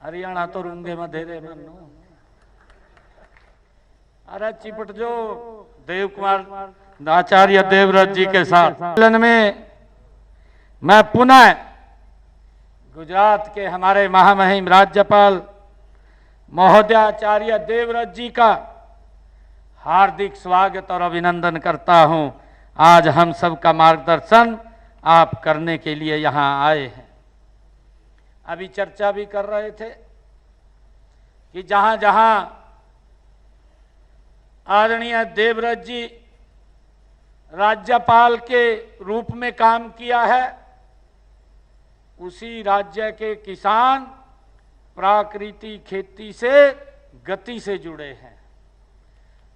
हरियाणा तो रूंगे मधेरे मनु। अरे चिपट जो देव कुमार आचार्य देवव्रत जी के साथ सम्मेलन में मैं पुनः गुजरात के हमारे महामहिम राज्यपाल महोदय आचार्य देवव्रत जी का हार्दिक स्वागत और अभिनंदन करता हूं। आज हम सबका मार्गदर्शन आप करने के लिए यहां आए हैं। अभी चर्चा भी कर रहे थे कि जहां जहां आदरणीय देवव्रत जी राज्यपाल के रूप में काम किया है, उसी राज्य के किसान प्राकृतिक खेती से गति से जुड़े हैं।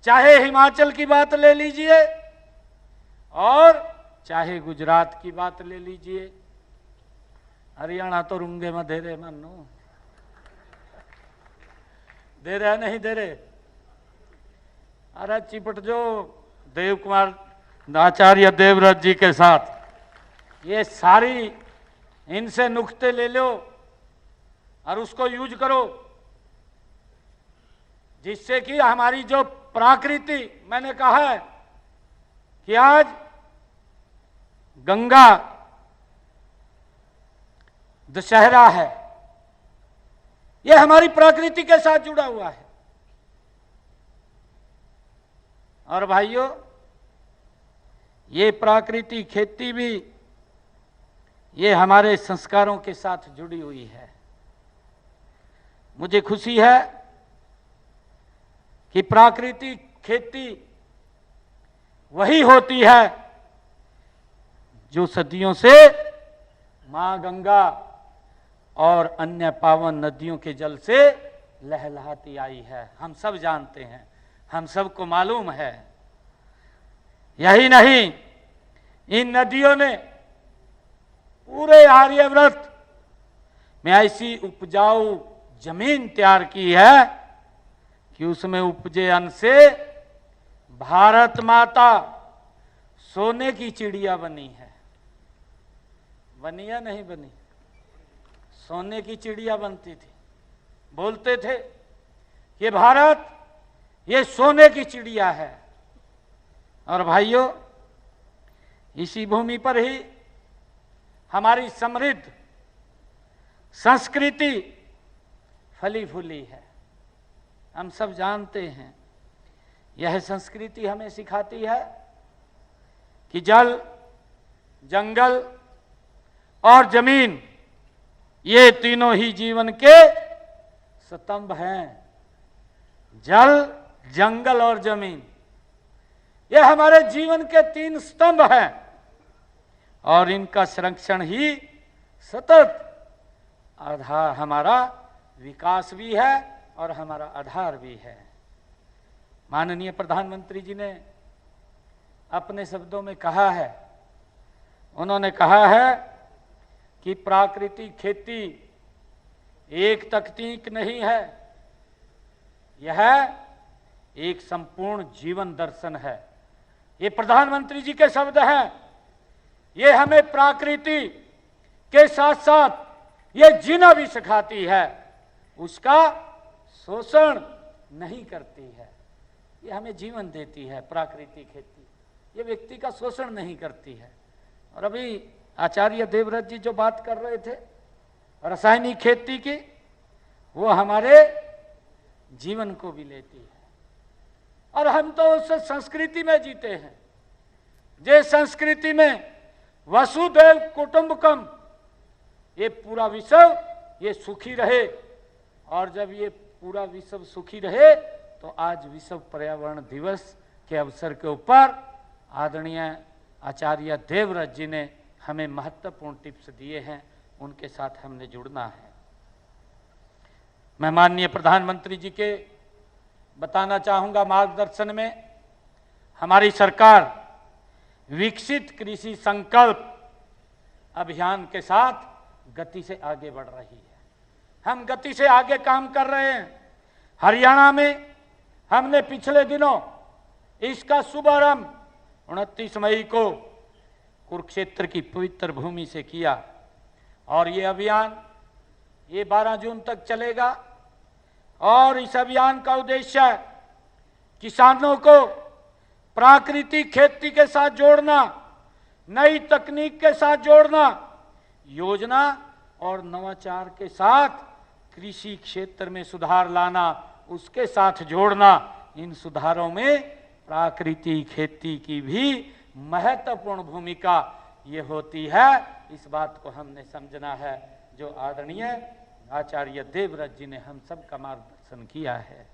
चाहे हिमाचल की बात ले लीजिए और चाहे गुजरात की बात ले लीजिए। हरियाणा तो रूंगे मधेरे मनु। दे रहे नहीं दे रहे? अरे चिपट जो देव कुमार आचार्य देवव्रत जी के साथ ये सारी इनसे नुक्ते ले लो और उसको यूज करो, जिससे कि हमारी जो प्रकृति, मैंने कहा है कि आज गंगा दशहरा है, ये हमारी प्रकृति के साथ जुड़ा हुआ है। और भाइयों, ये प्राकृतिक खेती भी ये हमारे संस्कारों के साथ जुड़ी हुई है। मुझे खुशी है कि प्राकृतिक खेती वही होती है जो सदियों से मां गंगा और अन्य पावन नदियों के जल से लहलहाती आई है। हम सब जानते हैं, हम सबको मालूम है। यही नहीं, इन नदियों ने पूरे आर्यव्रत में ऐसी उपजाऊ जमीन तैयार की है कि उसमें उपजे अन्न से भारत माता सोने की चिड़िया बनी है। बनी या नहीं बनी? सोने की चिड़िया बनती थी। बोलते थे ये भारत ये सोने की चिड़िया है। और भाइयों, इसी भूमि पर ही हमारी समृद्ध संस्कृति फली फूली है। हम सब जानते हैं, यह संस्कृति हमें सिखाती है कि जल, जंगल और जमीन ये तीनों ही जीवन के स्तंभ हैं। जल, जंगल और जमीन ये हमारे जीवन के तीन स्तंभ हैं और इनका संरक्षण ही सतत आधार, हमारा विकास भी है और हमारा आधार भी है। माननीय प्रधानमंत्री जी ने अपने शब्दों में कहा है, उन्होंने कहा है कि प्राकृतिक खेती एक तकनीक नहीं है, यह एक संपूर्ण जीवन दर्शन है। ये प्रधानमंत्री जी के शब्द हैं। ये हमें प्रकृति के साथ साथ ये जीना भी सिखाती है, उसका शोषण नहीं करती है। ये हमें जीवन देती है प्राकृतिक खेती, ये व्यक्ति का शोषण नहीं करती है। और अभी आचार्य देवव्रत जी जो बात कर रहे थे रासायनिक खेती की, वो हमारे जीवन को भी लेती है। और हम तो उस संस्कृति में जीते हैं, जे संस्कृति में वसुधैव कुटुंबकम, ये पूरा विश्व ये सुखी रहे। और जब ये पूरा विश्व सुखी रहे तो आज विश्व पर्यावरण दिवस के अवसर के ऊपर आदरणीय आचार्य देवव्रत जी ने हमें महत्वपूर्ण टिप्स दिए हैं, उनके साथ हमने जुड़ना है। मैं माननीय प्रधानमंत्री जी के बताना चाहूंगा मार्गदर्शन में हमारी सरकार विकसित कृषि संकल्प अभियान के साथ गति से आगे बढ़ रही है। हम गति से आगे काम कर रहे हैं। हरियाणा में हमने पिछले दिनों इसका शुभारंभ 29 मई को कुरुक्षेत्र की पवित्र भूमि से किया और ये अभियान ये 12 जून तक चलेगा और इस अभियान का उद्देश्य किसानों को प्राकृतिक खेती के साथ जोड़ना, नई तकनीक के साथ जोड़ना, योजना और नवाचार के साथ कृषि क्षेत्र में सुधार लाना, उसके साथ जोड़ना। इन सुधारों में प्राकृतिक खेती की भी महत्वपूर्ण भूमिका ये होती है। इस बात को हमने समझना है, जो आदरणीय आचार्य देवव्रत जी ने हम सब का मार्गदर्शन किया है।